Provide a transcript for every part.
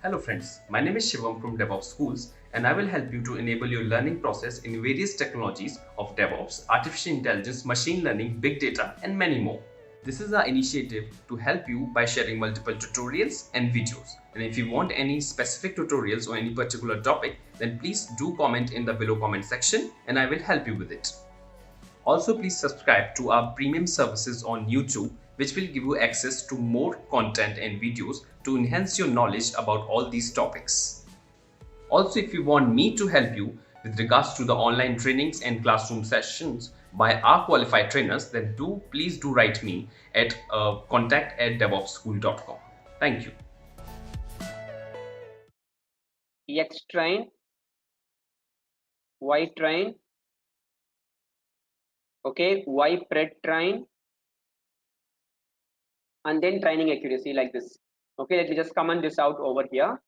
Hello friends, my name is Shivam from DevOps Schools and I will help you to enable your learning process in various technologies of DevOps, artificial intelligence, machine learning, big data and many more. This is our initiative to help you by sharing multiple tutorials and videos. And if you want any specific tutorials or any particular topic, then please do comment in the below comment section and I will help you with it. Also, please subscribe to our premium services on YouTube, which will give you access to more content and videos to enhance your knowledge about all these topics. Also, if you want me to help you with regards to the online trainings and classroom sessions by our qualified trainers, then please do write me at contact@devopsschool.com. Thank you. X train, Y train, okay, Y pred train, and then training accuracy like this. Okay, let me just comment this out over here.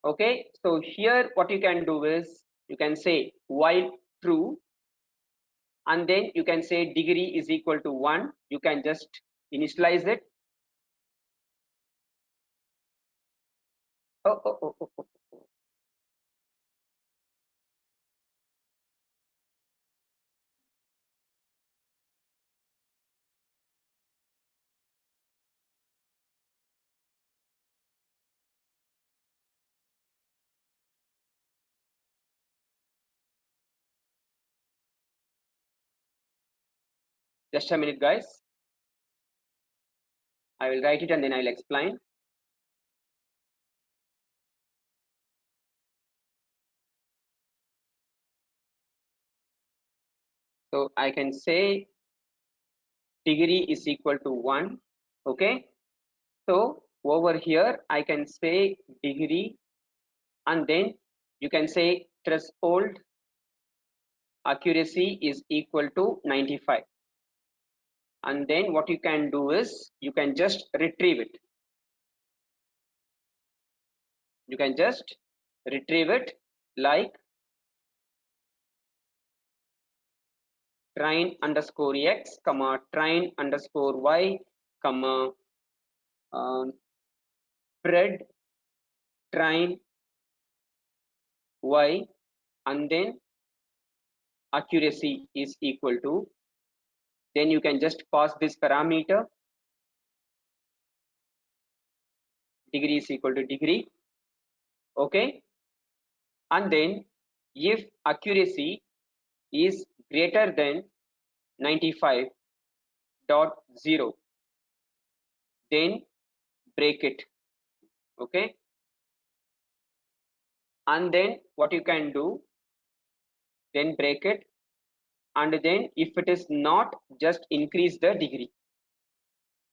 Okay, so here what you can do is you can say while true, and then you can say degree is equal to 1. You can just initialize it. Oh. Just a minute, guys. I will write it and then I'll explain. So I can say degree is equal to 1. Okay, so over here I can say degree, and then you can say threshold accuracy is equal to 95, and then what you can do is you can just retrieve it. You can just retrieve it like train underscore x comma train underscore y comma pred train y, and then accuracy is equal to, then you can just pass this parameter degree is equal to degree. Okay, and then if accuracy is greater than 95.0, then break it. Okay, and then what you can do, then break it, and then if it is not, just increase the degree.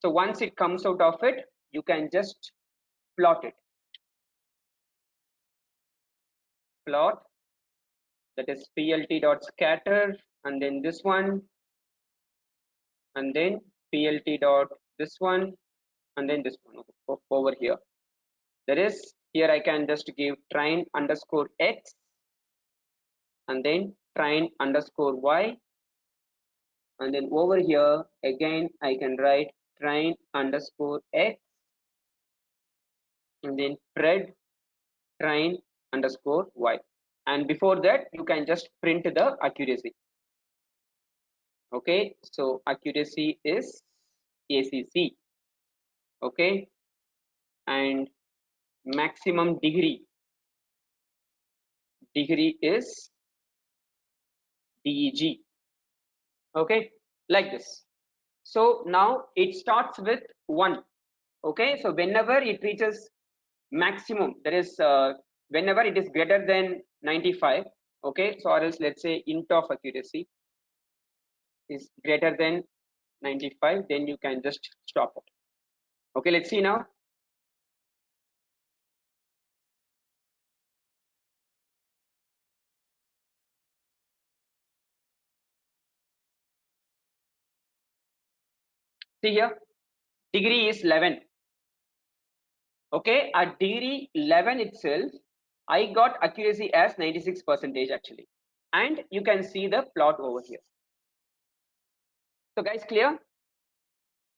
So once it comes out of it, you can just plot it. Plot, that is plt dot scatter, and then this one, and then plt dot this one, and then this one over here. That is, here I can just give train underscore x, and then train underscore y, and then over here again I can write train underscore x, and then pred train underscore y, and before that you can just print the accuracy. Okay, so accuracy is ACC. Okay, and maximum degree is DEG. Okay, like this. So now it starts with 1. Okay, so whenever it reaches maximum, that is whenever it is greater than 95. Okay, so or else let's say int of accuracy is greater than 95, then you can just stop it. Okay, let's see now. See here, degree is 11. Okay, at degree 11 itself, I got accuracy as 96% actually, and you can see the plot over here. So guys, clear?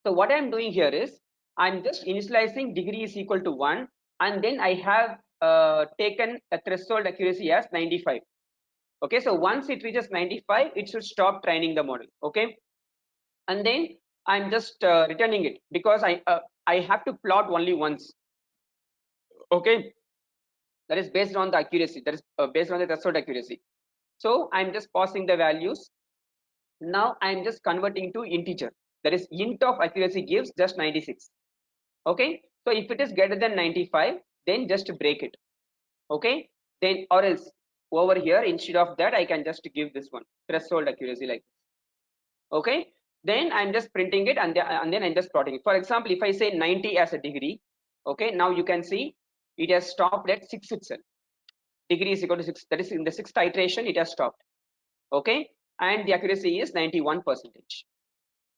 So what I'm doing here is I'm just initializing degree is equal to 1, and then I have taken a threshold accuracy as 95. Okay, so once it reaches 95, it should stop training the model. Okay, and then I'm just returning it because I have to plot only once. Okay, that is based on the accuracy, that is based on the threshold accuracy. So I'm just passing the values. Now I'm just converting to integer, that is int of accuracy gives just 96. Okay, so if it is greater than 95, then just break it. Okay, then or else over here instead of that I can just give this one threshold accuracy like this. Okay, then I'm just printing it, and then I'm just plotting it. For example, if I say 90 as a degree, okay, now you can see it has stopped at 6 itself. Degree is equal to 6, that is in the 6th iteration it has stopped. Okay, and the accuracy is 91%.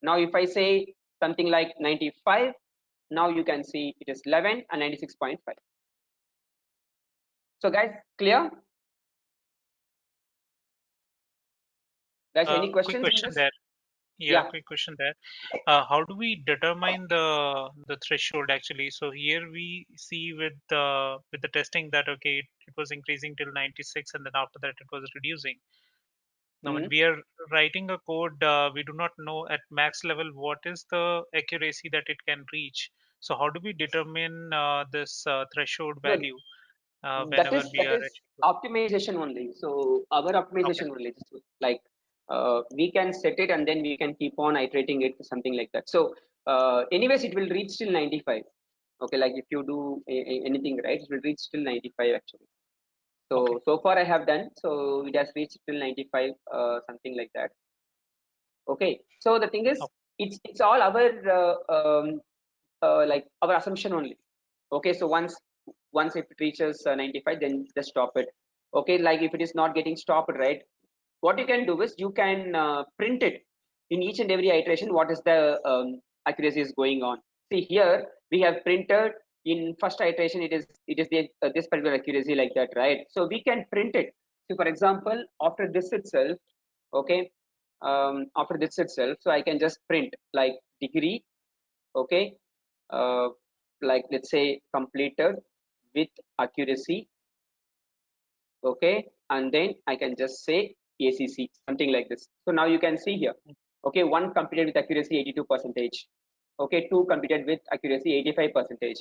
Now if I say something like 95, now you can see it is 11 and 96.5. So guys, clear? Guys, any Quick questions on question this? there. Yeah, Yeah. quick question there. How do we determine the threshold actually? So here we see with the testing that okay, it was increasing till 96, and then after that it was reducing. Now when Mhm. we are writing a code, we do not know at max level what is the accuracy that it can reach. So how do we determine this threshold No, value that whenever is we that are is actually? optimization only. So our Okay, optimization only, like we can set it and then we can keep on iterating it, something like that. So anyways, it will reach till 95. Okay, like if you do anything right, it will reach till 95 actually. okay, So far I have done, so it has reached till 95, something like that. Okay, so the thing is, okay, it's all our like our assumption only. Okay, so once it reaches 95, then just stop it. Okay, like if it is not getting stopped, right, what you can do is you can print it in each and every iteration what is the accuracy is going on. See here we have printed in first iteration, it is this particular accuracy like that, right? So we can print it. So for example, after this itself, okay, after this itself, so I can just print like degree. Okay, uh, like let's say completed with accuracy. Okay, and then I can just say ACC, something like this. So now you can see here, okay, one completed with accuracy 82%. Okay, two completed with accuracy 85%.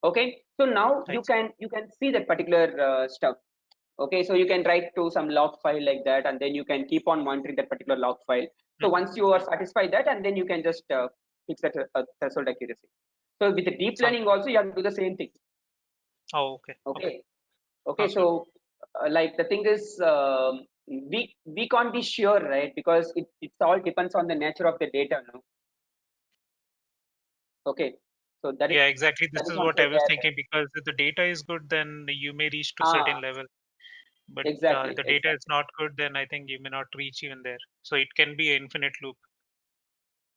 Okay, so now I see. you can see that particular stuff. Okay, so you can write to some log file like that, and then you can keep on monitoring that particular log file. So Mhm, once you are satisfied that, and then you can just fix that threshold accuracy. So with the deep sounds learning good. also you have to do the same thing. Oh, okay, okay, Okay, okay, sounds good. so like the thing is, we can't be sure, right? Because it all depends on the nature of the data, no? Okay, so Yeah, exactly. This that is is what also I was there, thinking because if the data is good, then you may reach to right? certain level. But if Exactly, the data is exactly. not good, then I think you may not reach even there. So it can be an infinite loop.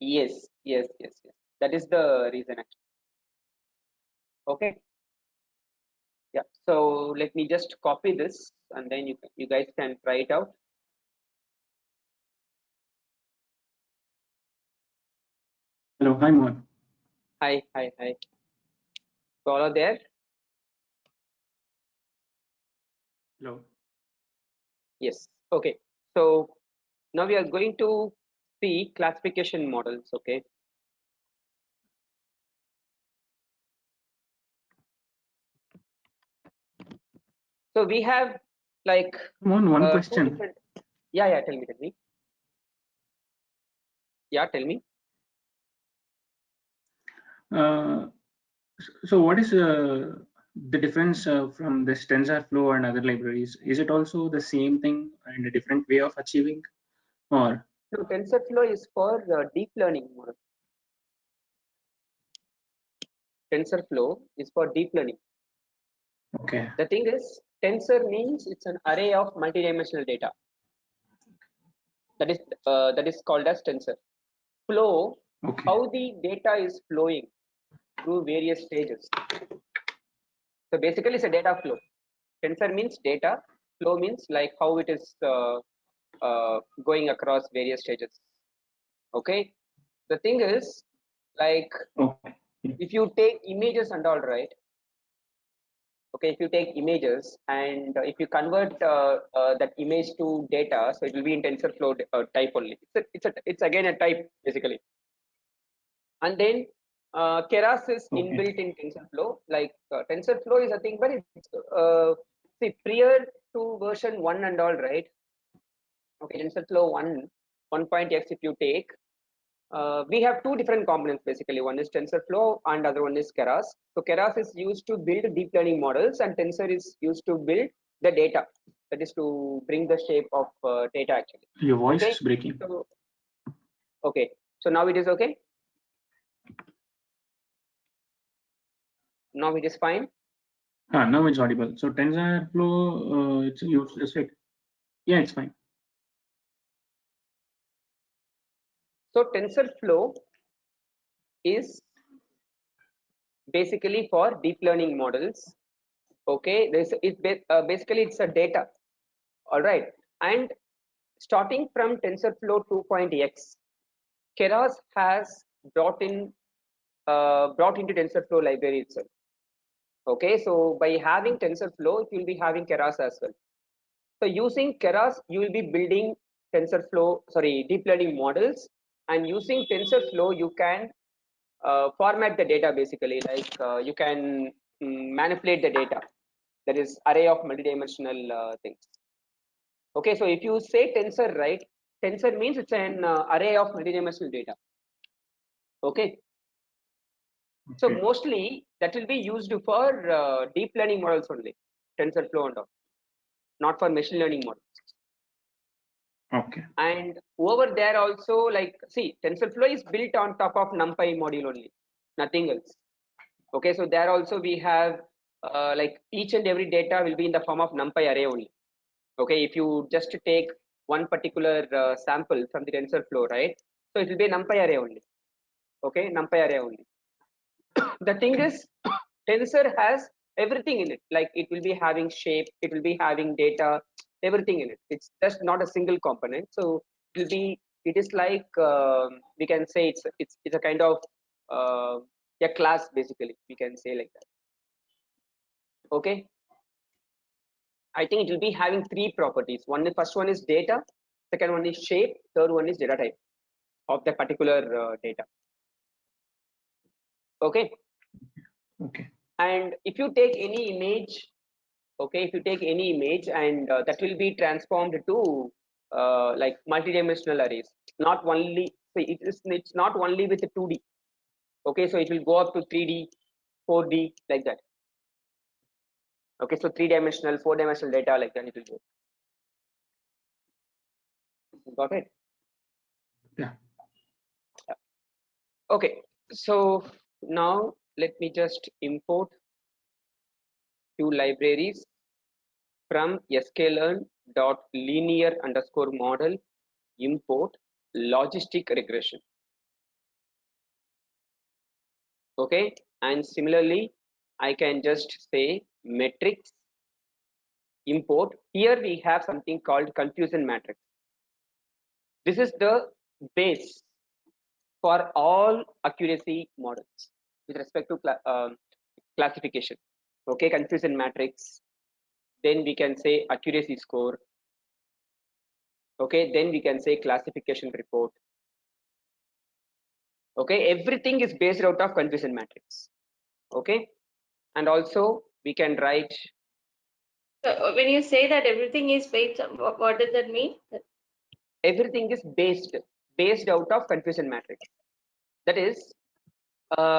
Yes, yes, yes, yes. That is the reason actually. Okay, yeah. So let me just copy this, and then you guys can try it out. Hello, hi Mohan. Hi, hi, hi. So all are there? Hello. Yes. Okay. So now we are going to see classification models. Okay. So we have like Mohan, one two question. different. Yeah, yeah. Tell me, tell me. Yeah, tell me. Uh, so what is the difference from this TensorFlow and other libraries? Is it also the same thing and a different way of achieving, or? So TensorFlow is for deep learning model. TensorFlow is for deep learning. Okay. The thing is, tensor means it's an array of multidimensional data. That is called as tensor. Flow, Okay. how the data is flowing through various stages. So basically, it's a data flow. Tensor means data. Flow means like how it is going across various stages. Okay. The thing is, like Okay. if you take images and all, right? Okay, if you take images and if you convert that image to data, so it will be in TensorFlow type only. It's again a type basically. And then Keras is inbuilt in TensorFlow. Like TensorFlow is a thing, but it's see prior to version 1 and all, right? Okay, TensorFlow 1.x if you take, we have two different components basically. One is TensorFlow and other one is Keras. So Keras is used to build deep learning models and Tensor is used to build the data. That is to bring the shape of data actually. Your voice Okay? is breaking. So, okay, so now it is okay. Now it is fine. Now it's audible. So TensorFlow, it's used as like, yeah, it's fine. So TensorFlow is basically for deep learning models. Okay, basically it's a data. All right, and starting from TensorFlow 2.x, Keras has brought into TensorFlow library itself. Okay, so by having TensorFlow, you will be having Keras as well. So using Keras, you will be building deep learning models, and using TensorFlow, you can format the data basically. Like you can manipulate the data. That is array of multidimensional things. Okay, so if you say tensor, right? Tensor means it's an array of multidimensional data. Okay. So mostly that will be used for deep learning models only, TensorFlow and all, not for machine learning models. Okay. And over there also, like, see, TensorFlow is built on top of NumPy module only, nothing else. Okay, so there also we have like each and every data will be in the form of NumPy array only. Okay, if you just take one particular sample from the TensorFlow, right? So it will be a NumPy array only. Okay, NumPy array only. The thing is, Tensor has everything in it. Like it will be having shape, it will be having data, everything in it. It's just not a single component. So it will be. It is like we can say it's a kind of a class basically. We can say like that. Okay. I think it will be having three properties. First one is data, second one is shape, third one is data type of the particular data. Okay. Okay. And if you take any image, okay, if you take any image and that will be transformed to like multidimensional arrays. Not only it's not only with the 2D. Okay, so it will go up to 3D, 4D like that. Okay, so 3-dimensional, 4-dimensional data like that it will go. Got it? Yeah. Okay, so now let me just import few libraries from sklearn.linear_model import logistic regression. Okay, and similarly I can just say metrics import. Here we have something called confusion matrix. This is the base for all accuracy models with respect to classification. Okay, confusion matrix, then we can say accuracy score. Okay, then we can say classification report. Okay, everything is based out of confusion matrix. Okay, and also we can write. So when you say that everything is based, what does that mean? Everything is based out of confusion matrix. That is,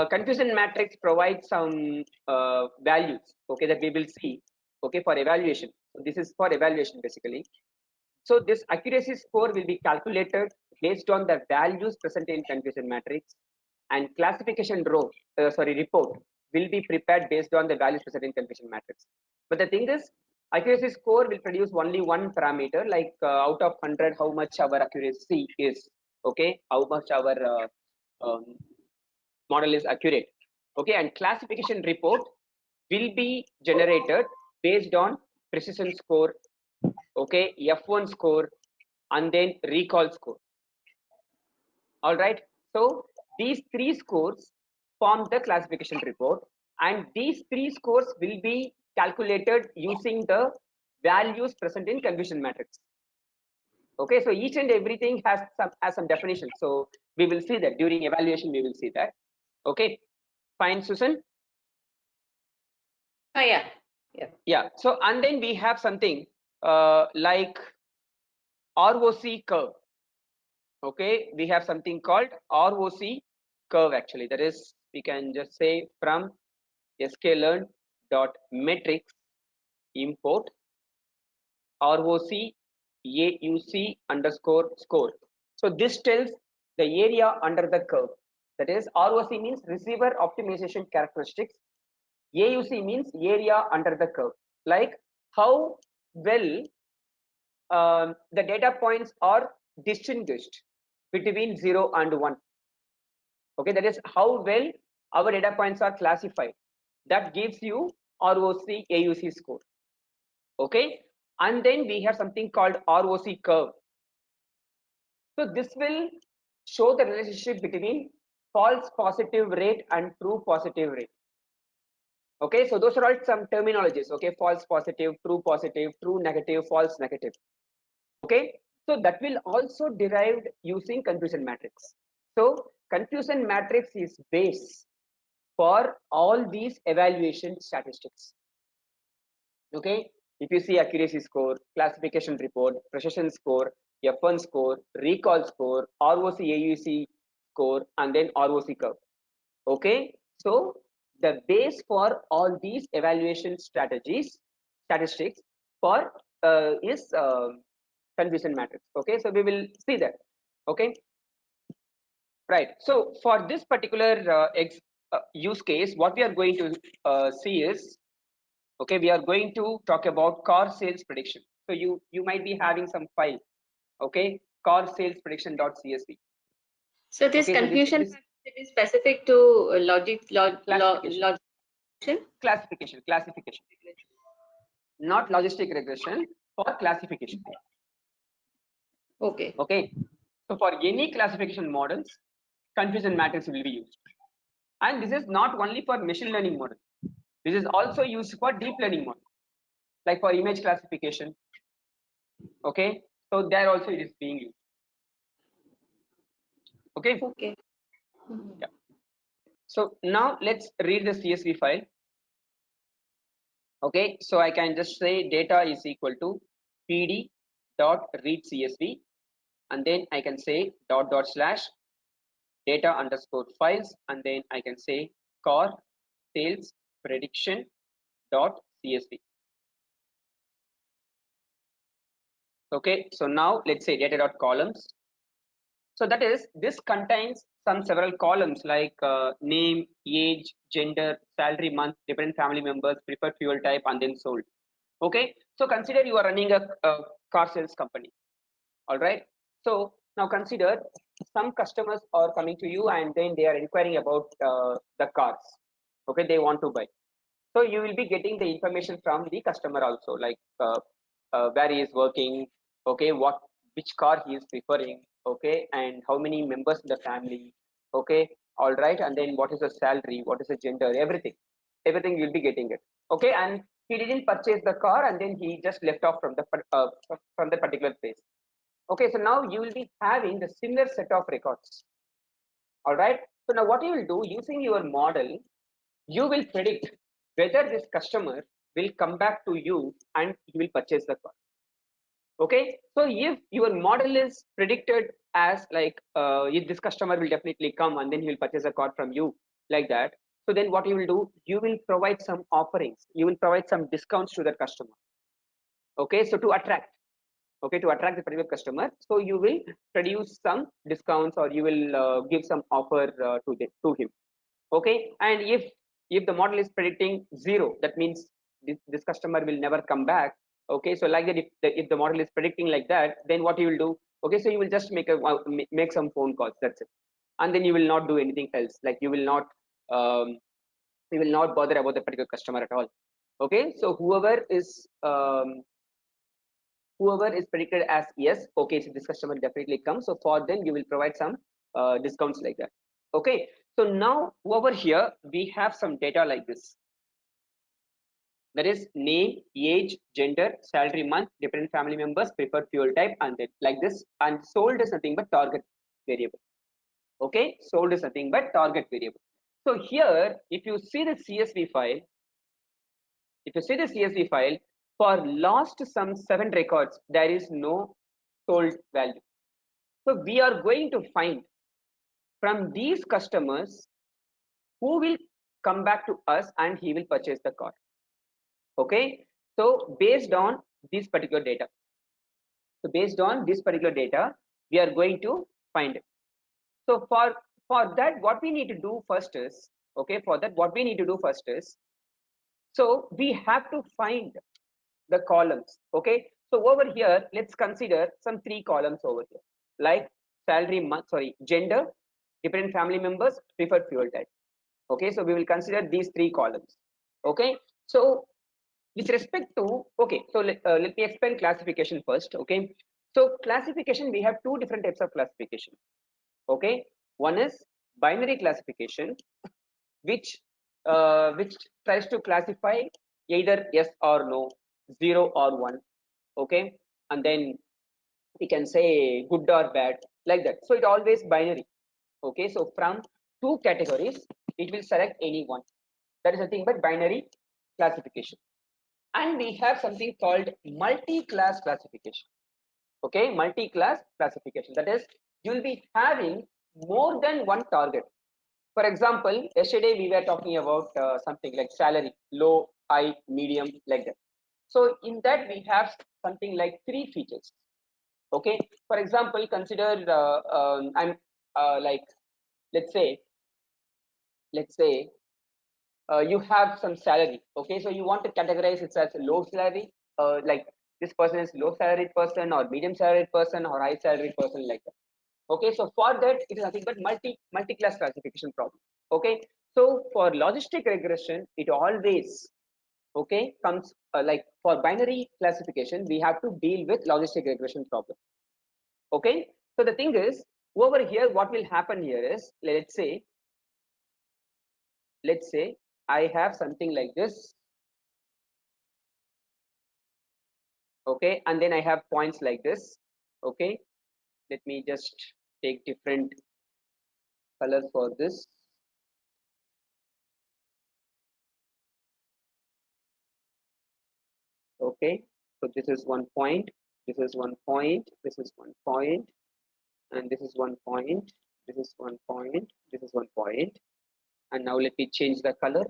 confusion matrix provides some values. Okay, that we will see. Okay, for evaluation. So this is for evaluation basically. So this accuracy score will be calculated based on the values present in confusion matrix, and classification report will be prepared based on the values present in confusion matrix. But the thing is, accuracy score will produce only one parameter, like out of 100, how much our accuracy is. Okay, how much our model is accurate. Okay, and classification report will be generated based on precision score, okay, F1 score, and then recall score. All right, so these three scores form the classification report, and these three scores will be calculated using the values present in confusion matrix. Okay, so each and everything has some definition. So we will see that during evaluation, we will see that. Okay, fine, Susan. Oh, yeah. Yeah. So and then we have something like ROC curve. Okay, we have something called ROC curve. Actually, that is, we can just say from sklearn.metrics import ROC AUC underscore score. So this tells the area under the curve. That is, ROC means receiver optimization characteristics. AUC means area under the curve, like how well the data points are distinguished between 0 and 1. Okay, that is how well our data points are classified. That gives you ROC AUC score. Okay, and then we have something called ROC curve. So this will show the relationship between false positive rate and true positive rate. Okay, so those are all some terminologies. Okay, false positive, true negative, false negative. Okay, so that will also derived using confusion matrix. So confusion matrix is base for all these evaluation statistics. Okay, if you see accuracy score, classification report, precision score, F1 score, recall score, ROC AUC score, and then ROC curve. Okay, so the base for all these evaluation statistics for is confusion matrix. Okay, so we will see that. Okay, right. So for this particular use case, what we are going to see is, okay, we are going to talk about car sales prediction. So you might be having some file, okay, car sales prediction.csv. So this Okay, so confusion this is specific to classification, not logistic regression, for classification. Okay. Okay, so for any classification models, confusion matrix will be used, and this is not only for machine learning model. This is also used for deep learning model, like for image classification. Okay, so there also it is being used. Okay. Okay. Yeah. So now let's read the CSV file. Okay, so I can just say data is equal to pd dot read CSV, and then I can say dot slash data underscore files, and then I can say car sales prediction dot CSV. Okay, so now let's say data dot columns. So that is, this contains several columns like name, age, gender, salary, month, dependent family members, preferred fuel type, and then sold. Okay, so consider you are running a car sales company. All right, so now consider some customers are coming to you and then they are inquiring about the cars. Okay, they want to buy. So you will be getting the information from the customer also, like where he is working, okay, which car he is preferring, okay, and how many members in the family, okay, all right, and then what is the salary, what is the gender, everything you'll be getting it. Okay, and he didn't purchase the car and then he just left off from the particular place. Okay, so now you will be having the similar set of records. All right, so now what you will do, using your model, you will predict whether this customer will come back to you and he will purchase the car. Okay, so if your model is predicted as like if this customer will definitely come and then he will purchase a car from you, like that, so then what you will do, you will provide some offerings, you will provide some discounts to that customer. Okay, so to attract the particular customer, so you will produce some discounts or you will give some offer to him. Okay, and if the model is predicting 0, that means this customer will never come back. Okay, so like that, if the model is predicting like that, then what you will do, okay, so you will just make some phone calls, that's it, and then you will not do anything else, like you will not bother about the particular customer at all. Okay, so whoever is predicted as yes, okay, so this customer definitely comes, so for them you will provide some discounts like that. Okay, so now over here we have some data like this. That is name, age, gender, salary month, different family members, preferred fuel type, and then like this. And sold is nothing but target variable. Okay, sold is nothing but target variable. So here, if you see the CSV file, for last some 7 records, there is no sold value. So we are going to find from these customers who will come back to us and he will purchase the car. Okay, so based on this particular data, we are going to find it. So for that, what we need to do first is, so we have to find the columns. Okay, so over here, let's consider some 3 columns over here, like salary month, gender, different family members, preferred fuel type. Okay, so we will consider these 3 columns. Okay, so with respect to, okay, so let me explain classification first. Okay, so classification, we have 2 different types of classification. Okay, one is binary classification, which tries to classify either yes or no, 0 or 1. Okay, and then we can say good or bad, like that. So it always binary. Okay, so from 2 categories it will select any one. That is nothing but binary classification. And we have something called multi-class classification. Okay, multi-class classification, that is you will be having more than one target. For example, yesterday we were talking about something like salary, low, high, medium, like that. So in that we have something like 3 features. Okay, for example, consider I'm like let's say you have some salary. Okay, so you want to categorize it as a low salary, like this person is low salaried person or medium salaried person or high salaried person, like that. Okay, so for that it is nothing but multi-class classification problem. Okay, so for logistic regression it always, okay, comes like for binary classification we have to deal with logistic regression problem. Okay, so the thing is, over here what will happen here is, let's say I have something like this. Okay, and then I have points like this. Okay, let me just take different colors for this. Okay, so this is 1 point, this is 1 point, this is 1 point, and this is 1 point, this is 1 point, this is 1 point. And now let me change the color.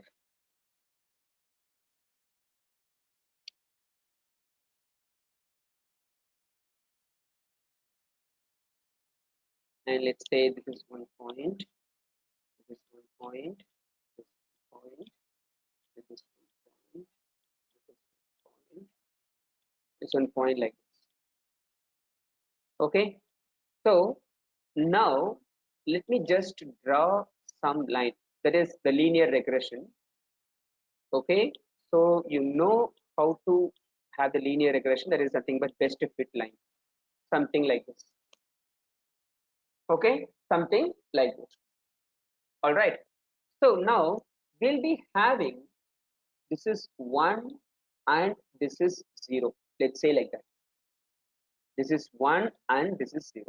And let's say this is 1 point, this is 1 point, this is 1 point, this is 1 point, this is 1 point, like this. Okay, so now let me just draw some line, that is the linear regression. Okay, so you know how to have the linear regression, that is nothing but best fit line, something like this. Okay, something like this. All right, so now we'll be having, this is 1 and this is 0, let's say like that. This is 1 and this is 0.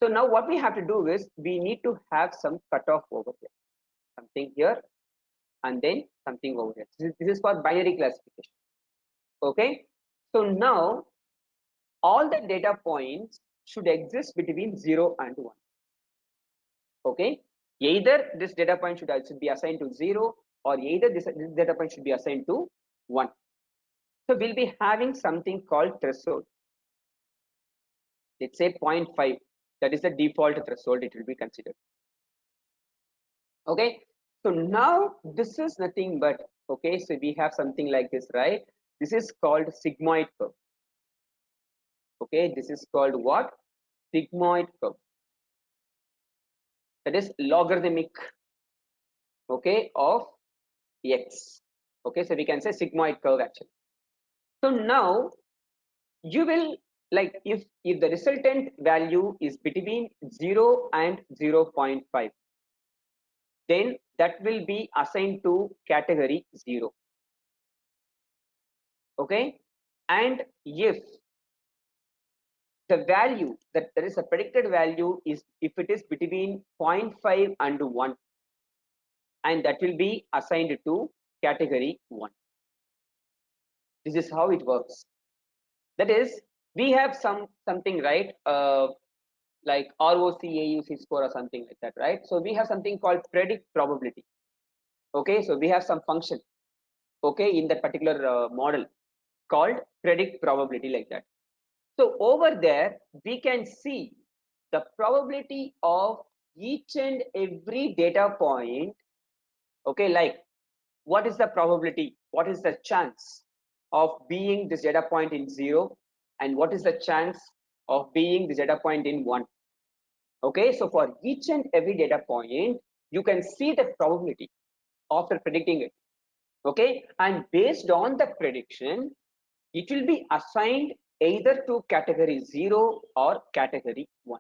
So now what we have to do is we need to have some cutoff over here, something here and then something over here. This is for binary classification. Okay, so now all the data points should exist between 0 and 1. Okay, either this data point should be assigned to 0 or either this data point should be assigned to 1. So we'll be having something called threshold. Let's say 0.5, that is the default threshold it will be considered. Okay, so now this is nothing but, okay, so we have something like this, right? This is called sigmoid curve. Okay, this is called what? Sigmoid curve. That is logarithmic, okay, of x. Okay, so we can say sigmoid curve actually. So now you will, like, if the resultant value is between 0 and 0.5, then that will be assigned to category 0. Okay, and if the value that there is a predicted value is if it is between 0.5 and 1, and that will be assigned to category 1. This is how it works. That is, we have something, right, like ROC AUC score or something like that, right? So we have something called predict probability. Okay, so we have some function, okay, in that particular model called predict probability, like that. So over there we can see the probability of each and every data point. Okay, like what is the probability, what is the chance of being this data point in 0, and what is the chance of being this data point in 1. Okay, so for each and every data point you can see the probability after predicting it. Okay, and based on the prediction it will be assigned either to category 0 or category 1.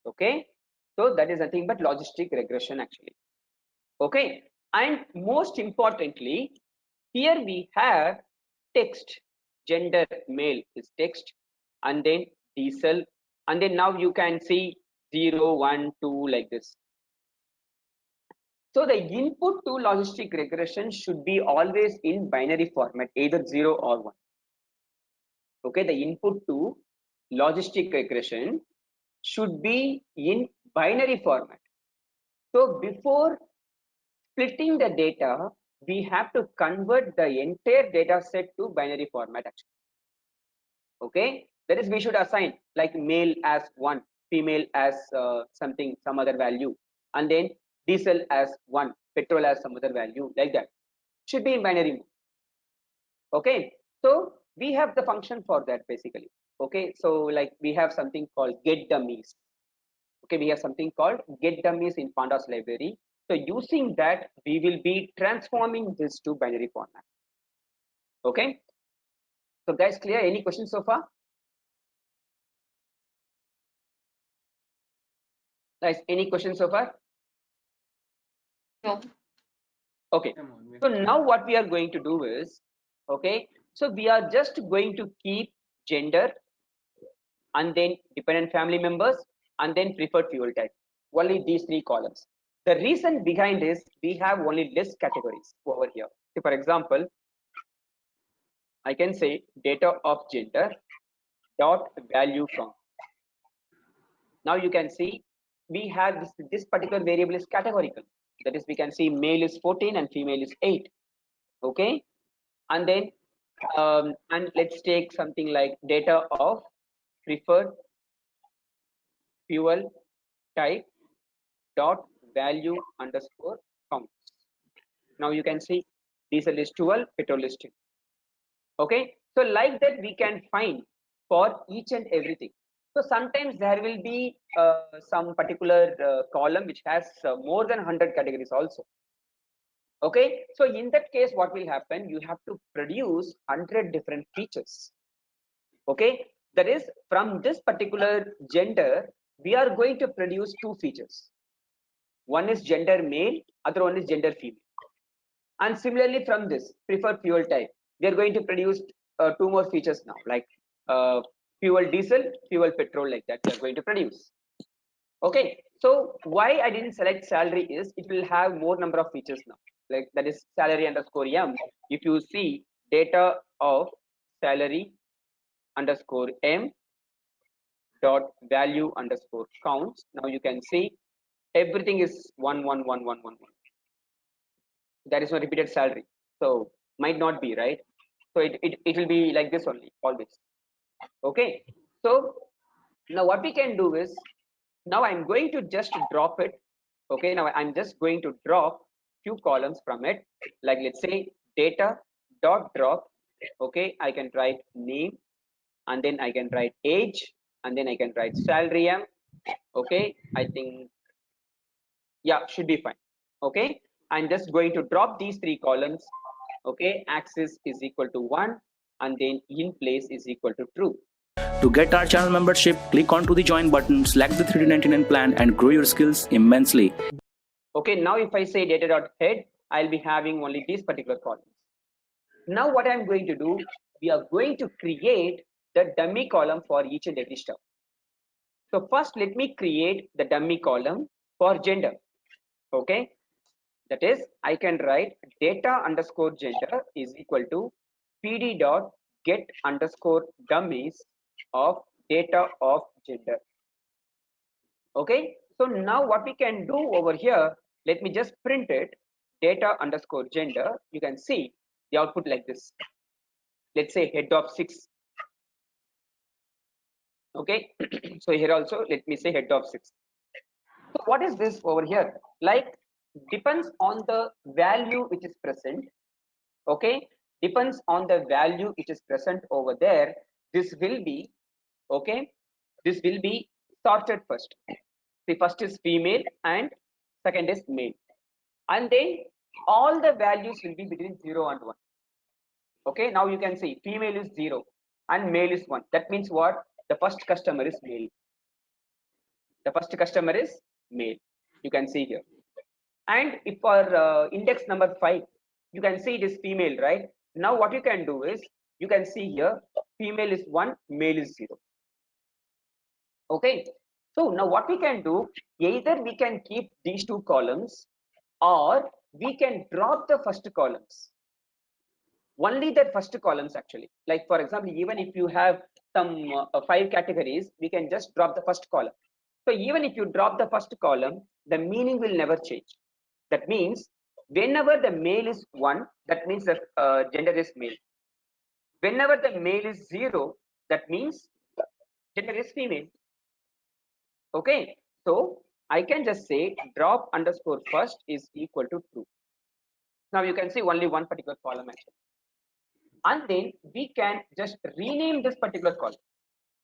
Okay, so that is nothing but logistic regression actually. Okay, and most importantly, here we have text, gender male is text, and then diesel, and then now you can see 0, 1, 2 like this. So the input to logistic regression should be always in binary format, either 0 or 1. Okay, the input to logistic regression should be in binary format. So before splitting the data, we have to convert the entire data set to binary format actually. Okay, that is, we should assign like male as 1, female as some other value, and then diesel as 1, petrol as some other value, like that. Should be in binary mode. Okay, so we have the function for that basically. Okay, so like we have something called get dummies. Okay, we have something called get dummies in pandas library. So using that we will be transforming this to binary format. Okay, so guys, clear? Any questions so far? Guys, any questions so far? No. Okay, so now what we are going to do is, okay, so we are just going to keep gender and then dependent family members and then preferred fuel type, only these 3 columns. The reason behind is we have only list categories over here. So for example, I can say data of gender dot value count. Now you can see we have this particular variable is categorical. That is, we can see male is 14 and female is 8. Okay, and then and let's take something like data of preferred fuel type dot value underscore counts. Now you can see diesel is 12, petrol is 10. Okay, so like that we can find for each and everything. So sometimes there will be some particular column which has more than 100 categories also. Okay, so in that case what will happen, you have to produce 100 different features. Okay, that is, from this particular gender we are going to produce 2 features. One is gender male, other one is gender female. And similarly from this preferred fuel type, we are going to produce 2 more features now, like fuel diesel, fuel petrol, like that we are going to produce. Okay, so why I didn't select salary is it will have more number of features now, like that is salary underscore m. If you see data of salary underscore m dot value underscore counts, now you can see everything is 1 1 1 1 1 1. There is no repeated salary, so might not be right. So it will be like this only always. Okay, so now what we can do is, now I'm going to just drop it. Okay, now I'm just going to drop few columns from it, like let's say data dot drop. Okay, I can write name, and then I can write age, and then I can write salary m. Okay, I think yeah, should be fine. Okay, I'm just going to drop these 3 columns. Okay, axis is equal to 1 and then in place is equal to true. To get our channel membership, click onto the join button, select the 3D99 plan and grow your skills immensely. Okay, now if I say data dot head, I'll be having only these particular columns. Now what I'm going to do, we are going to create the dummy column for each and every stuff. So first let me create the dummy column for gender. Okay, that is I can write data underscore gender is equal to pd dot get underscore dummies of data of gender. Okay, so now what we can do over here, let me just print it, data underscore gender. You can see the output like this. Let's say head of 6. Okay, so here also let me say head of 6. So what is this over here? Like depends on the value which is present. Okay, depends on the value which is present over there. This will be, okay, this will be sorted first. The first is female and second is male, and then all the values will be between 0 and 1. Okay, now you can see female is 0 and male is 1. That means what? The first customer is male. The first customer is male. You can see here. And if for index number 5, you can see it is female, right? Now what you can do is, you can see here female is 1, male is 0. Okay, so now what we can do, either we can keep these two columns or we can drop the first columns, only the first columns actually. Like for example, even if you have some 5 categories, we can just drop the first column. So even if you drop the first column, the meaning will never change. That means whenever the male is 1, that means the gender is male. Whenever the male is 0, that means gender is female. Okay, so I can just say drop underscore first is equal to true. Now you can see only one particular column actually, and then we can just rename this particular column.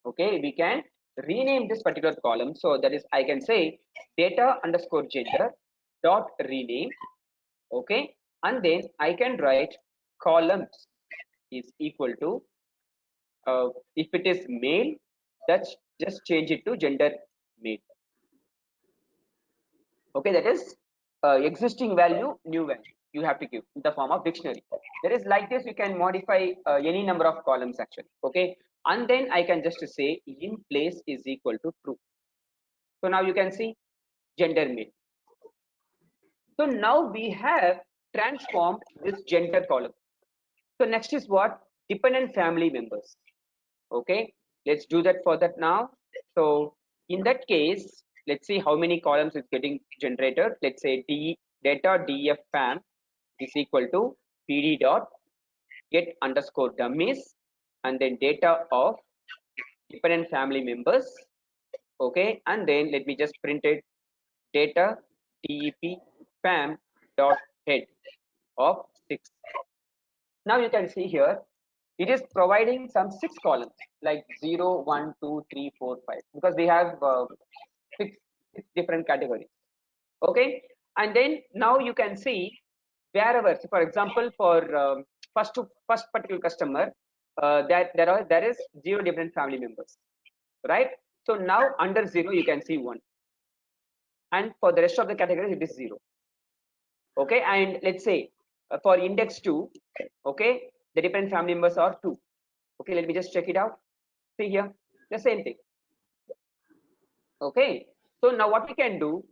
Okay, we can rename this particular column. So that is, I can say data underscore gender dot rename. Okay, and then I can write columns is equal to if it is male, that's just change it to gender male. Okay, that is existing value, new value you have to give in the form of dictionary. There is like this, you can modify any number of columns actually. Okay, and then I can just say in place is equal to true. So now you can see gender male. So now we have transformed this gender column. So next is what? Dependent family members. Okay, let's do that for that now. So in that case, let's see how many columns is getting generated. Let's say data df fam is equal to pd dot get underscore dummies and then data of dependent family members. Okay, and then let me just print it, data dep fam dot head of 6. Now you can see here it is providing some 6 columns like 0, 1, 2, 3, 4, 5 because we have 6 different categories. Okay, and then now you can see wherever, so for example, for first particular customer, there is 0 different family members, right? So now under 0 you can see 1, and for the rest of the categories it is 0. Okay, and let's say for index 2, okay, the dependent family members are 2. Okay, let me just check it out. See here, the same thing. Okay, so now what we can do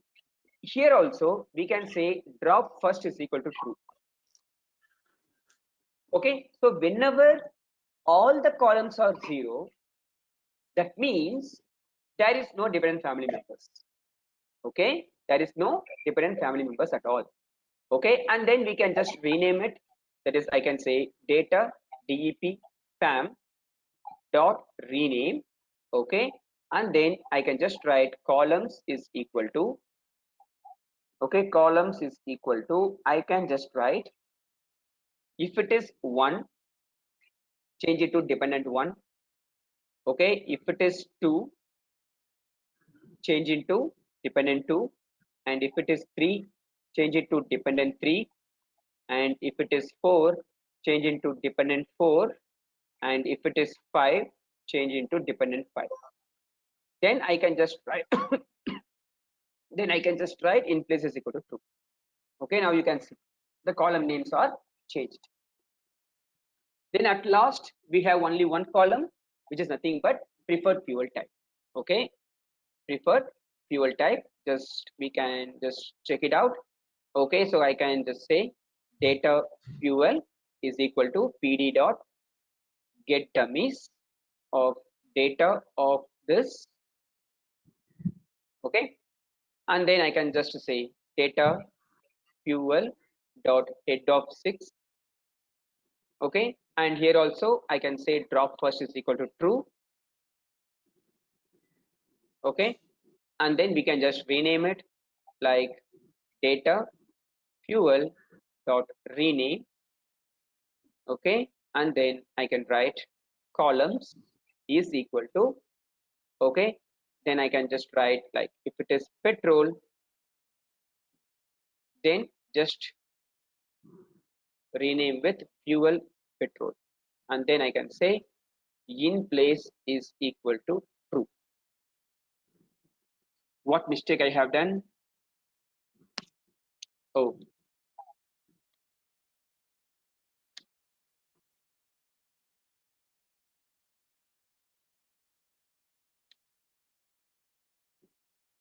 here also, we can say drop first is equal to true. Okay, so whenever all the columns are 0, that means there is no dependent family members. Okay, there is no dependent family members at all. Okay, and then we can just rename it. That is, I can say data dep fam dot rename. Okay, and then I can just write columns is equal to, okay, columns is equal to, I can just write if it is 1, change it to dependent 1. Okay, if it is 2, change into dependent 2, and if it is 3, change it to dependent 3, and if it is 4, change into dependent 4, and if it is 5, change into dependent 5. Then I can just write then I can just write in place is equal to true. Okay, now you can see the column names are changed. Then at last we have only one column, which is nothing but preferred fuel type. Okay, preferred fuel type. Just we can just check it out. Okay, so I can just say data fuel is equal to pd dot get dummies of data of this. Okay, and then I can just say data fuel dot head of 6. Okay, and here also I can say drop first is equal to true. Okay, and then we can just rename it like data fuel dot rename. Okay, and then I can write columns is equal to, okay, then I can just write like if it is petrol, then just rename with fuel petrol, and then I can say in place is equal to true. What mistake I have done? Oh,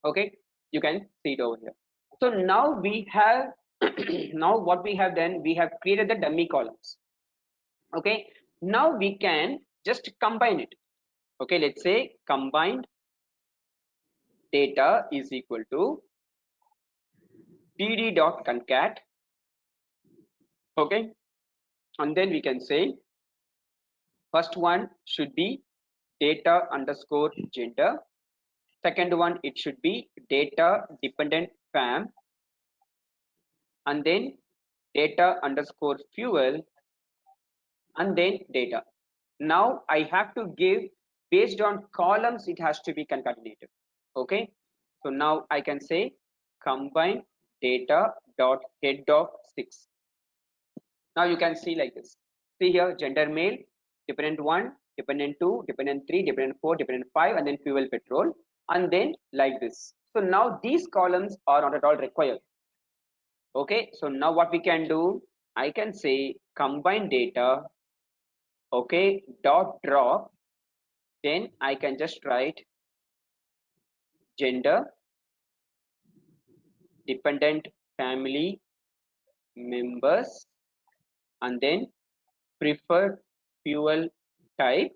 okay, you can see it over here. So now we have now what we have done, we have created the dummy columns. Okay, now we can just combine it. Okay, let's say combined data is equal to pd dot concat. Okay, and then we can say first one should be data underscore gender, second one it should be data dependent fam, and then data underscore fuel, and then data. Now I have to give based on columns, it has to be concatenated. Okay, so now I can say combine data dot head of 6. Now you can see like this. See here, gender male, dependent 1, dependent 2, dependent 3, dependent 4, dependent 5, and then fuel petrol, and then like this. So now these columns are not at all required. Okay, so now what we can do, I can say combine data, okay, dot drop, then I can just write gender, dependent family members, and then preferred fuel type.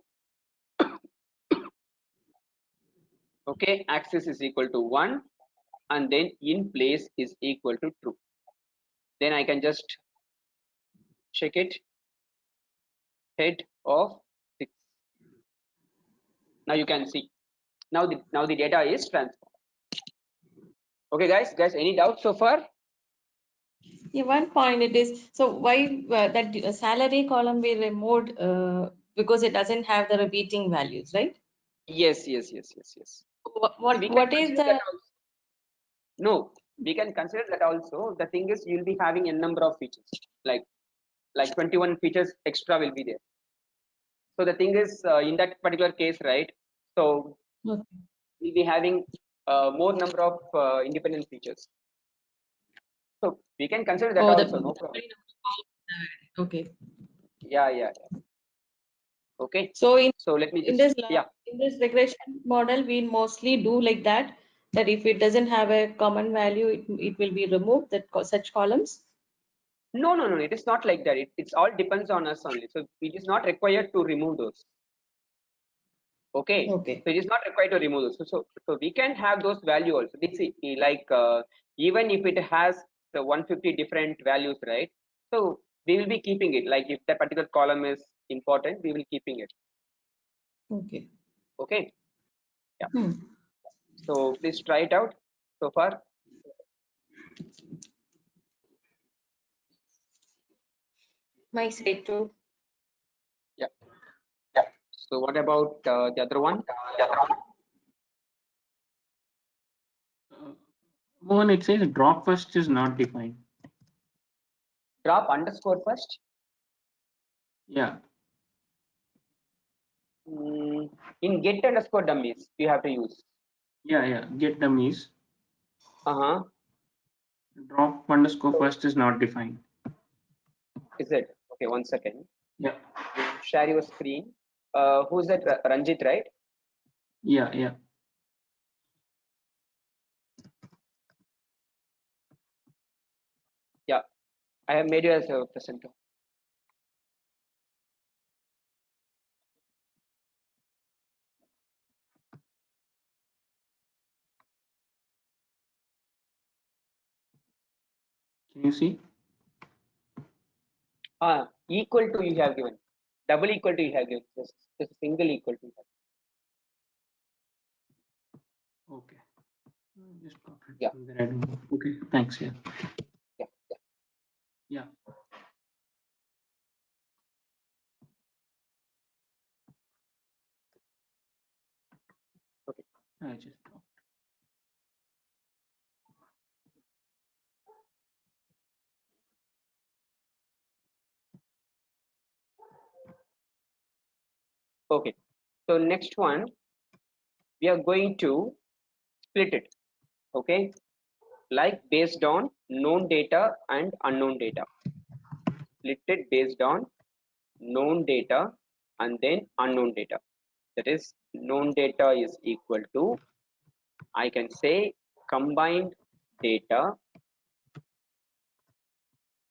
Okay, axis is equal to 1, and then in place is equal to true. Then I can just check it, head of 6. Now you can see now the data is transformed. Okay, guys, any doubts so far? Yeah, one point it is, so why that salary column we removed because it doesn't have the repeating values, right? Yes. What We can what is consider the that also. No, we can consider that also. The thing is, you'll be having a number of features, like 21 features extra will be there. So the thing is, in that particular case, right? So okay. we'll be having more number of independent features. So we can consider that also, no problem. Okay. Yeah. Okay. So let me in just this regression model, we mostly do like that. That if it doesn't have a common value, it will be removed. Such columns. No. It is not like that. It's all depends on us only. So it is not required to remove those. Okay. Okay. So it is not required to remove those. So we can have those value also. This is like even if it has the 150 different values, right? So we will be keeping it. Like if that particular column is important, we will keeping it. Okay. Okay. Yeah. So please try it out so far. My side too. Yeah. So what about the other one? Mohan, it says drop first is not defined. Drop underscore first. Yeah. In get underscore dummies, you have to use. Yeah. Get dummies. Drop underscore first is not defined. Is it? Okay, 1 second. Yeah. Share your screen. Who's that? Ranjit, right? Yeah. Yeah. Yeah, I have made you as a presenter. Can you see? Equal to you have given. Double equal to you have given. Just single equal to you have Okay. Just copy it Yeah. from there. I don't know. Okay. Thanks. Yeah. Yeah. Yeah. Okay. I just dropped. Okay. So next one, we are going to split it. Okay. Like based on known data and unknown data. Split it based on known data and then unknown data. That is, known data is equal to, I can say, combined data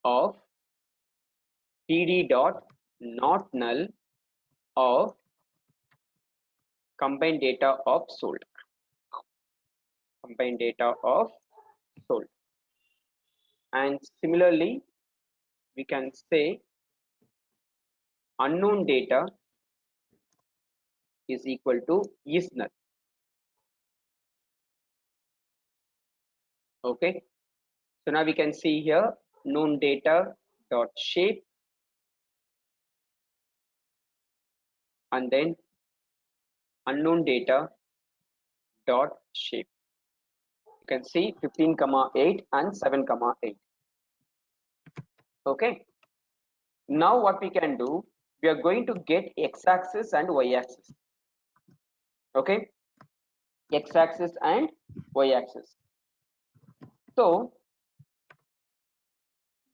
of td dot not null of combined data of sold. Combined data of sold. And similarly, we can say unknown data is equal to is null. Okay. So now we can see here known data dot shape and then unknown data dot shape. You can see 15 comma 8 and 7 comma 8. Okay. Now what we can do, we are going to get x-axis and y-axis. Okay. X-axis and y-axis. So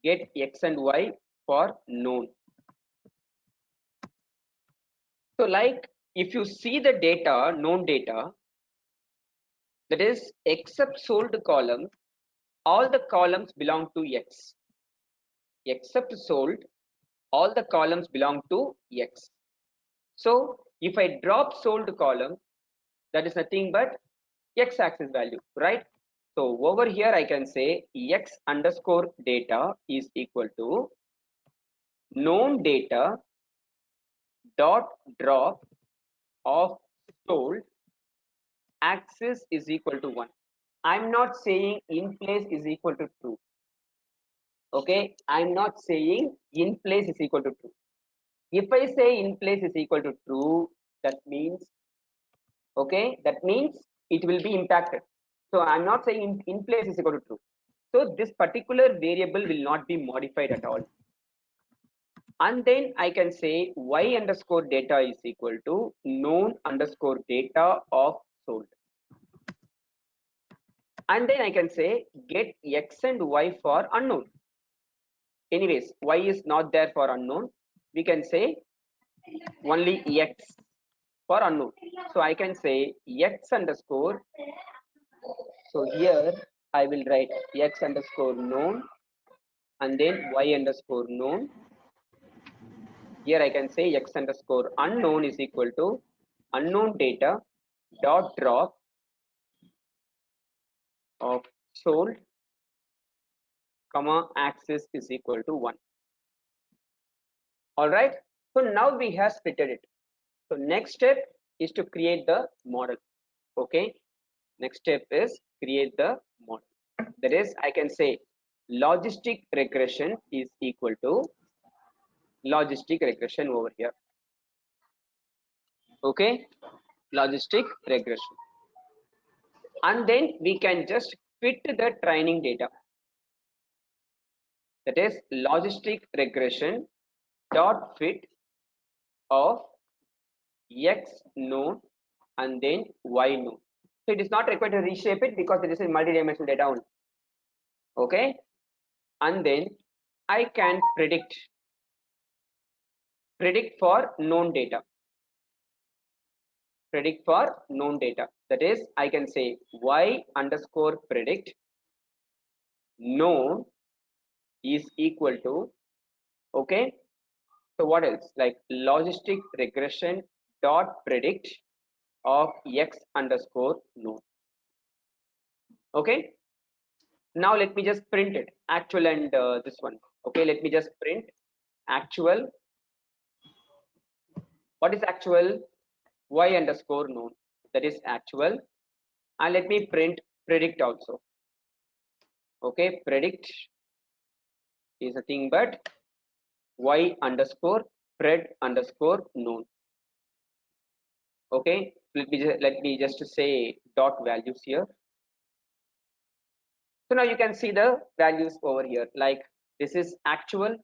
get x and y for known. So like if you see the data, known data, that is except sold column, all the columns belong to x. Except sold, all the columns belong to x. So if I drop sold column, that is nothing but x-axis value, right? So over here I can say x underscore data is equal to known data dot drop of sold axis is equal to 1. I'm not saying in place is equal to true. Okay, I'm not saying in place is equal to true. If I say in place is equal to true, that means, okay, that means it will be impacted. So I'm not saying in place is equal to true. So this particular variable will not be modified at all. And then I can say y underscore data is equal to known underscore data of sold. And then I can say get x and y for unknown. Anyways, y is not there for unknown. We can say only x for unknown. So I can say x underscore. So here I will write x underscore known and then y underscore known. Here I can say x underscore unknown is equal to unknown data dot drop of sold comma axis is equal to 1. All right. So now we have splitted it. So next step is to create the model. Okay. Next step is create the model. That is, I can say logistic regression is equal to logistic regression over here. Okay. Logistic regression. And then we can just fit the training data. That is logistic regression dot fit of x known and then y known. So it is not required to reshape it because it is a multi-dimensional data only. Okay, and then I can predict for known data. Predict for known data. That is, I can say y underscore predict known is equal to, okay, so what else, like logistic regression dot predict of x underscore known. Okay, now let me just print it, actual and this one. Okay, let me just print actual. What is actual? Y underscore known, that is actual. And let me print predict also. Okay, predict is nothing but y underscore pred underscore known. Okay, let me just say dot values here. So now you can see the values over here, like this is actual,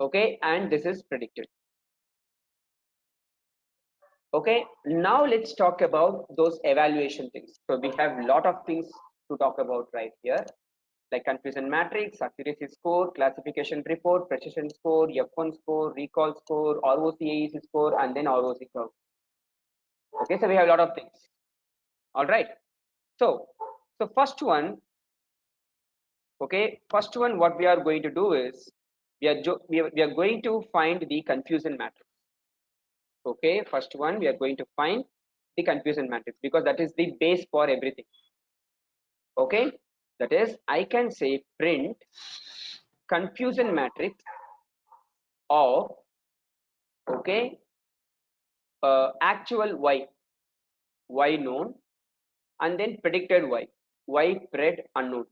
okay, and this is predicted. Okay, now let's talk about those evaluation things. So we have a lot of things to talk about right here, like confusion matrix, accuracy score, classification report, precision score, F1 score, recall score, ROC AEC score, and then ROC curve. Okay, so we have a lot of things. All right, so first one, okay, first one, what we are going to do is we are going to find the confusion matrix. Okay, first one, we are going to find the confusion matrix because that is the base for everything. Okay, that is, I can say print confusion matrix of, okay, actual y known, and then predicted y pred unknown.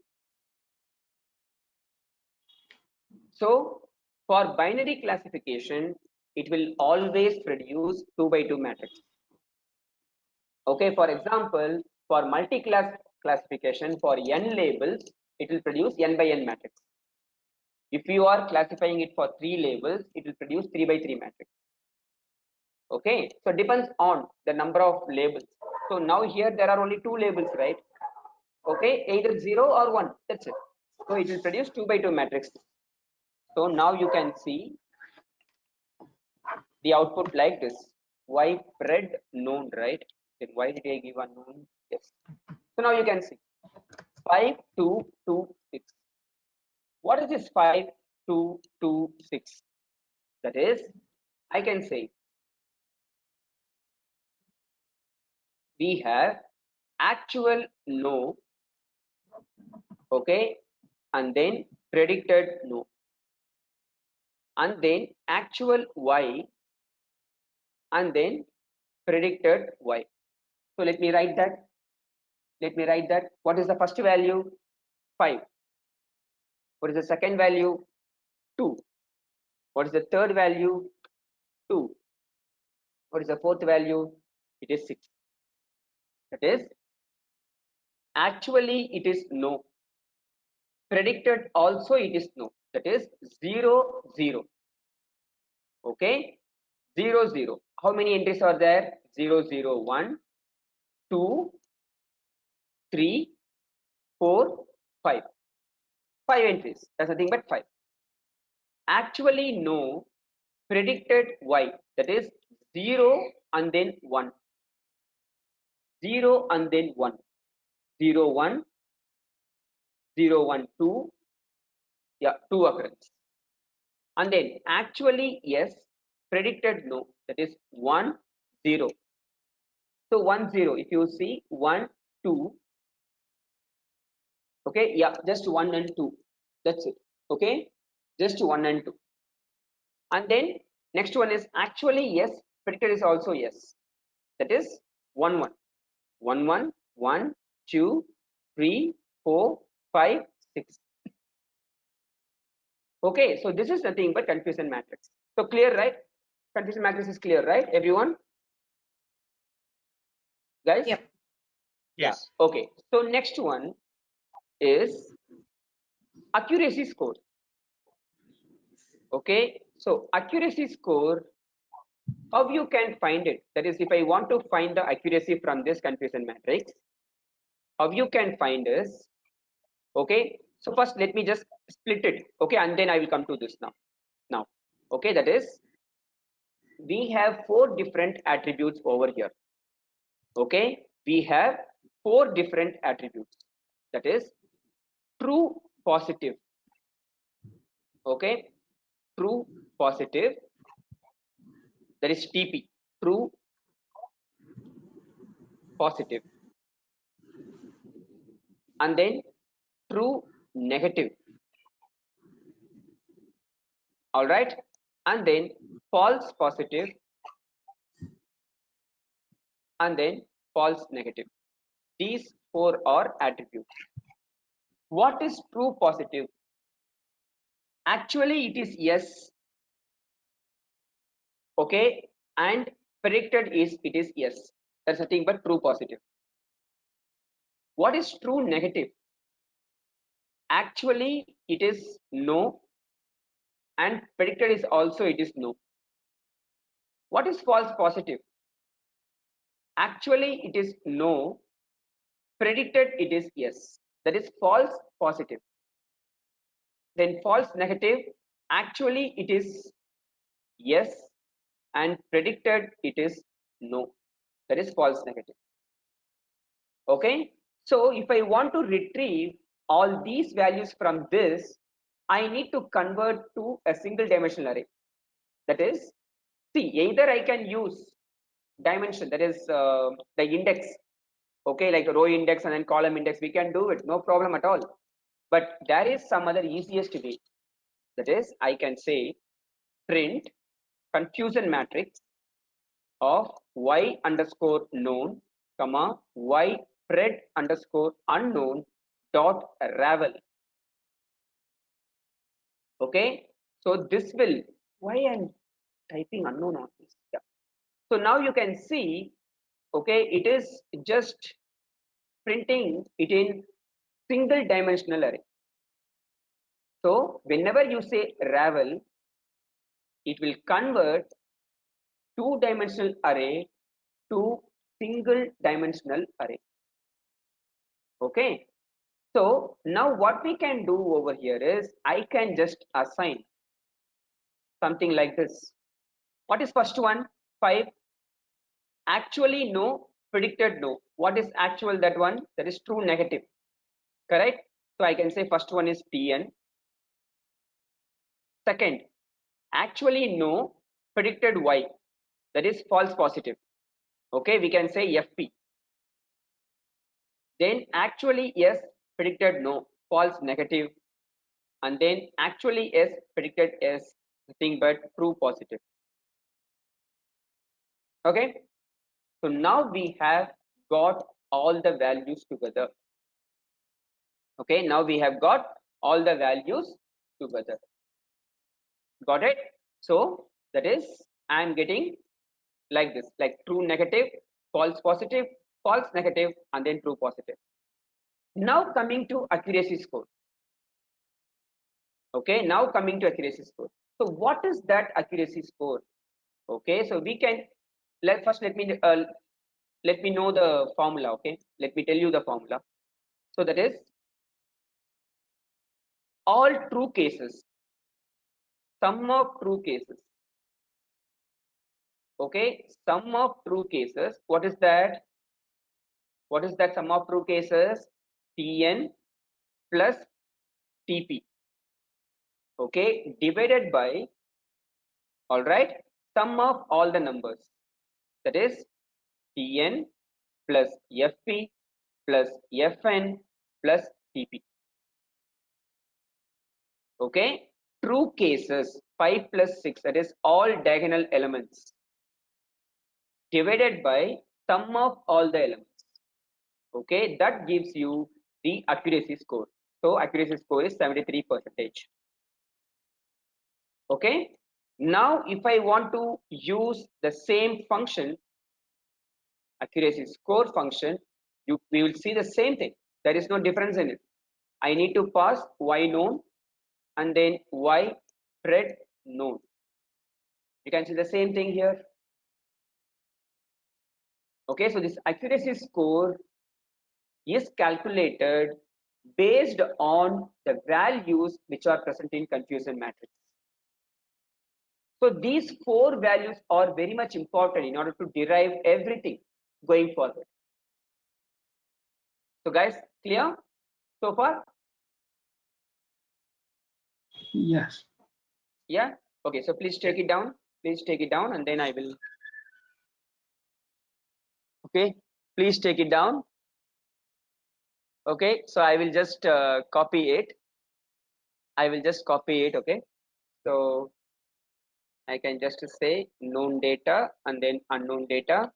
So for binary classification, it will always produce 2 by 2 matrix. Okay, for example, for multi-class classification for n labels, it will produce n by n matrix. If you are classifying it for 3 labels, it will produce 3 by 3 matrix. Okay, so depends on the number of labels. So now here there are only 2 labels, right? Okay, either 0 or 1, that's it. So it will produce 2 by 2 matrix. So now you can see the output like this, y pred known, right? Then why did I give unknown? Yes. So now you can see 5 2 2 6. What is this 5 2 2 6? That is, I can say we have actual no, okay, and then predicted no, and then actual y, and then predicted y. So let me write that. What is the first value? 5. What is the second value? 2. What is the third value? 2. What is the fourth value? It is 6. That is, actually it is no. Predicted also it is no. That is 0 0. Okay, 0 0. How many entries are there? 0 0 1 2 3 4 5. 5 entries. That's nothing but 5. Actually no, predicted y, that is 0 and then 1, 0 and then 1, 0 1 0 1 2, yeah, 2 occurrence, and then actually yes, predicted no, that is 1 0. So 1 0, if you see 1 2, okay, yeah, just 1 and 2, that's it. Okay, just 1 and 2, and then next one is actually yes, predicted is also yes, that is 1 1 1 1 1 2 3 4 5 6. Okay, so this is nothing but confusion matrix. So clear, right? Confusion matrix is clear, right, everyone? Guys? Yep. Yes. Yeah. Okay, so next one is accuracy score. Okay, so accuracy score, how you can find it? That is, if I want to find the accuracy from this confusion matrix, how you can find is Okay, so first let me just split it, okay, and then I will come to this now. Okay, that is, we have 4 different attributes over here. Okay, we have 4 different attributes, that is true, positive. Okay, true, positive, that is TP, true, positive, and then true, negative. All right, and then false, positive, and then false, negative. These 4 are attributes. What is true positive? Actually it is yes, okay, and predicted is it is yes. That's nothing but true positive. What is true negative? Actually it is no, and predicted is also it is no. What is false positive? Actually it is no, predicted it is yes. That is false positive. Then false negative, actually it is yes, and predicted it is no. That is false negative. Okay, so if I want to retrieve all these values from this, I need to convert to a single dimensional array. That is, see, either I can use dimension, that is the index, okay, like a row index and then column index, we can do it, no problem at all. But there is some other easiest way. That is, I can say print confusion matrix of y underscore known, comma, y pred underscore unknown dot ravel. Okay, so this will, why I'm typing unknown on this? Yeah. So now you can see, okay, it is just printing it in single dimensional array. So whenever you say ravel, it will convert 2-dimensional array to single dimensional array. Okay, so now what we can do over here is I can just assign something like this. What is first one? 5. Actually no, predicted no. What is actual? That one, that is true negative, correct? So I can say first one is Tn. Second, actually no, predicted y, that is false positive. Okay, we can say Fp. Then actually yes, predicted no, false negative, and then actually yes, predicted yes, nothing but true positive. Okay, so now we have got all the values together. Okay, now we have got all the values together. Got it? So that is, I am getting like this, like true negative, false positive, false negative, and then true positive. Now coming to accuracy score. Okay, now coming to accuracy score. So what is that accuracy score? Okay, so we can let me know the formula. Okay, let me tell you the formula. So that is all true cases, sum of true cases. Okay, sum of true cases. What is that? What is that sum of true cases? Tn plus Tp. Okay, divided by, all right, sum of all the numbers, that is Tn plus Fp plus Fn plus Tp. Okay, true cases 5 plus 6, that is all diagonal elements, divided by sum of all the elements. Okay, that gives you the accuracy score. So accuracy score is 73%. Okay, now if I want to use the same function, accuracy score function, we will see the same thing. There is no difference in it. I need to pass y known and then y pred known. You can see the same thing here. Okay, so this accuracy score is calculated based on the values which are present in confusion matrix. So these 4 values are very much important in order to derive everything going forward. So guys, clear so far? Yes. Yeah. Okay. So please take it down. Please take it down, and then I will. Okay. Please take it down. Okay. So I will just copy it. I will just copy it. Okay. So I can just say known data and then unknown data.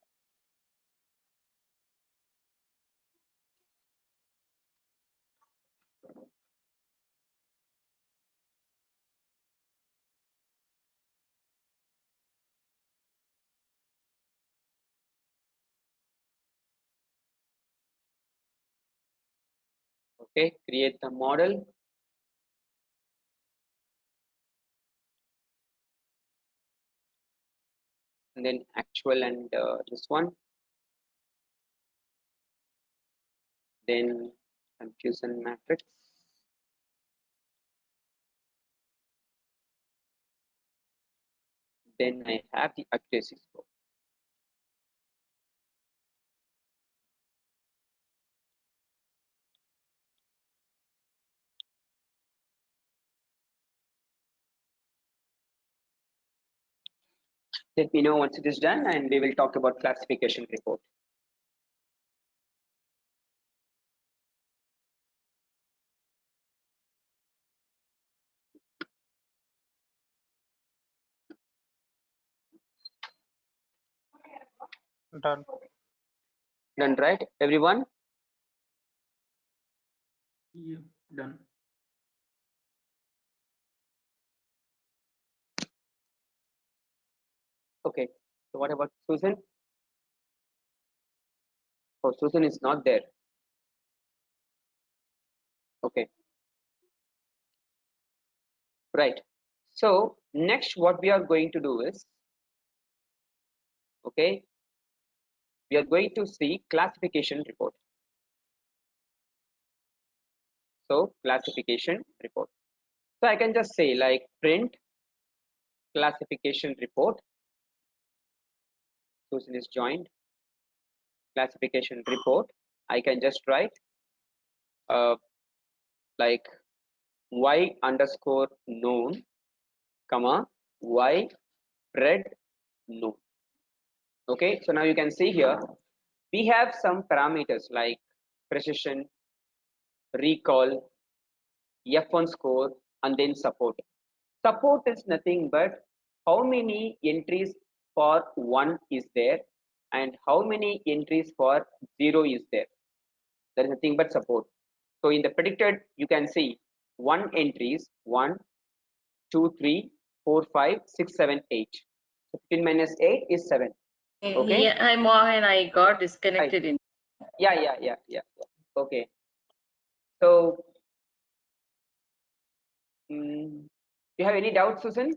Okay. Create the model. And then actual and this one. Then confusion matrix. Then I have the accuracy score. Let me know once it is done, and we will talk about classification report. Done. Done, right? Everyone? Yeah, done. Okay. So what about Susan? Oh, Susan is not there. Okay. Right. So next what we are going to do is, okay, we are going to see classification report. So classification report. So I can just say like print classification report. Susan is joined. Classification report. I can just write like y underscore known, comma y red known. Okay, so now you can see here we have some parameters like precision, recall, F1 score, and then support. Support is nothing but how many entries for 1 is there and how many entries for 0 is there. There is nothing but support. So in the predicted, you can see 1 entries 1, 2, 3, 4, 5, 6, 7, 8. So 15 minus 8 is 7. Okay. Yeah, I'm on. I got disconnected in. Yeah. Okay. So, do you have any doubts, Susan?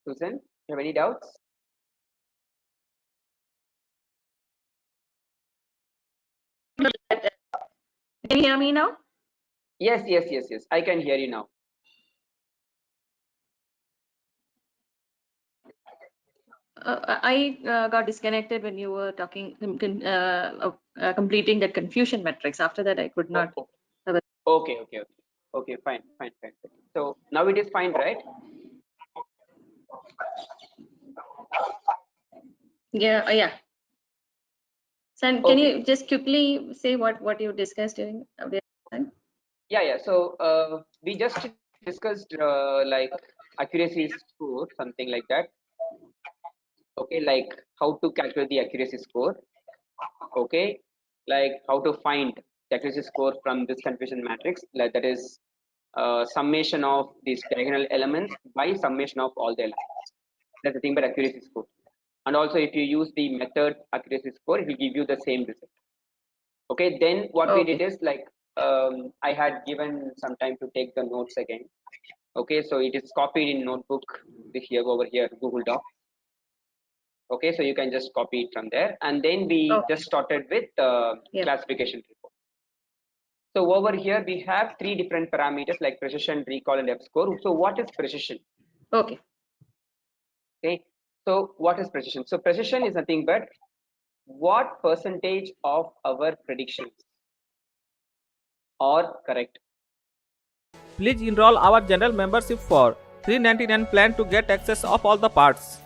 Susan, you have any doubts? Can you hear me now? Yes. I can hear you now. I got disconnected when you were talking, completing that confusion matrix. After that, I could not. Okay. Fine. So now it is fine, right? Yeah. So can you just quickly say what you discussed during the time? Yeah. So we just discussed like accuracy score, something like that. Okay, like how to calculate the accuracy score. Okay, like how to find the accuracy score from this confusion matrix. Like that is summation of these diagonal elements by summation of all the elements. That's the thing about accuracy score. And also, if you use the method accuracy score, it will give you the same result. Okay, then what we did is like I had given some time to take the notes again. Okay, so it is copied in notebook here over here, Google Doc. Okay, so you can just copy it from there. And then we just started with classification report. So over here, we have 3 different parameters like precision, recall, and F-score. So what is precision? Okay. Okay, so what is precision? So precision is nothing but what percentage of our predictions are correct. Please enroll our general membership for $399 plan to get access of all the parts.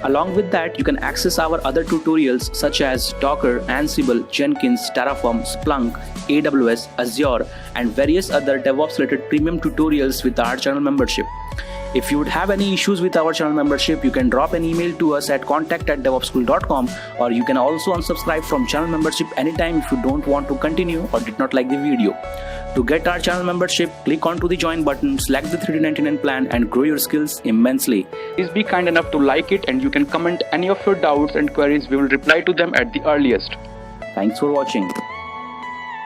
Along with that, you can access our other tutorials such as Docker, Ansible, Jenkins, Terraform, Splunk, AWS, Azure, and various other DevOps related premium tutorials with our channel membership. If you would have any issues with our channel membership, you can drop an email to us at contact@devops-school.com, or you can also unsubscribe from channel membership anytime if you don't want to continue or did not like the video. To get our channel membership, click onto the join button, select the $399 plan and grow your skills immensely. Please be kind enough to like it, and you can comment any of your doubts and queries. We will reply to them at the earliest. Thanks for watching.